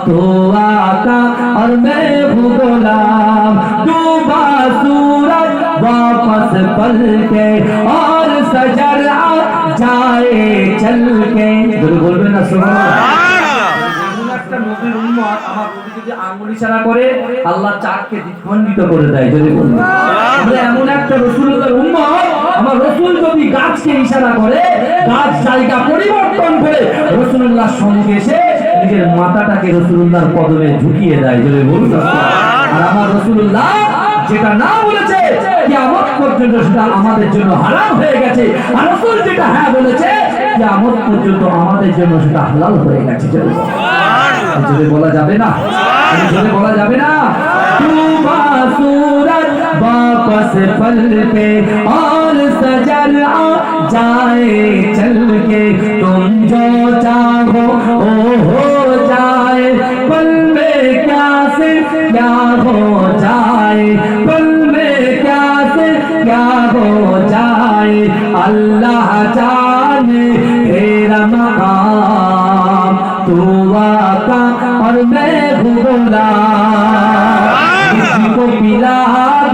तो आका और मैं हूँ गुलाम। डूबा सूरज वापस पल के और सजर आ जाए चल के। बोलবে না সুবহানাল্লাহ। একটা নবীর উম্মত আমার নবী যদি আঙ্গুল ইশারা করে আল্লাহ চাঁদকে দ্বিখণ্ডিত করে দেয়। যদি বলুন আমরা এমন একটা রাসূলুল্লাহর উম্মত, আমার রাসূল যদি গাছকে ইশারা করে গাছ জায়গা পরিবর্তন করে রাসূলুল্লাহর সঙ্গে এসে নিজের মাথাটাকে রাসূলুল্লাহর কদমে ঝুঁকিয়ে দেয়। যদি বলুন আর আমার রাসূলুল্লাহ যেটা না বলেছে কিয়ামত পর্যন্ত সেটা আমাদের জন্য হারাম হয়ে গেছে, আর রাসূল যেটা হ্যাঁ বলেছে কিয়ামত পর্যন্ত আমাদের জন্য সেটা হালাল হয়ে গেছে। যদি বলা যাবে না, যদি বলা যাবে না। डूबा सूरज वापस पल पे और सजर आ जाए चल के। तुम जो चाहो ओ हो जाए, पल में क्या से क्या हो जाए, पल में क्या से क्या हो जाए। अल्लाह जाने तेरा मकाम, तू आका और मैं हूँ गुलाम। को पिला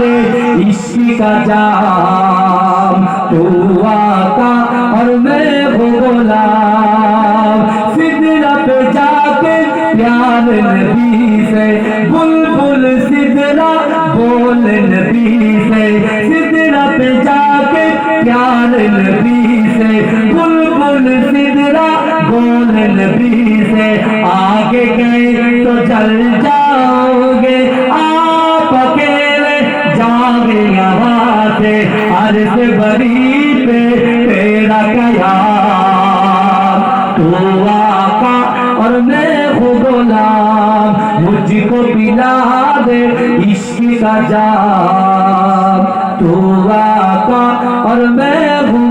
दे इश्क का जाम, तू आका और मैं हूँ गुलाम। सिदरा पे जाके प्यार नबी से बुलबुल सिदरा बोल नबी से। सिदरा पे जाके प्यार नबी से बुलबुल सिदरा बोल नबी से। आगे गए तो जल जाओगे आप अकेले, जाओगे यहाँ से अर्ज़ बरी पे तेरा कयाम। तू आका और मैं हूँ गुलाम, मुझको पिला दे इश्क का जाम। तू आका और मैं हूँ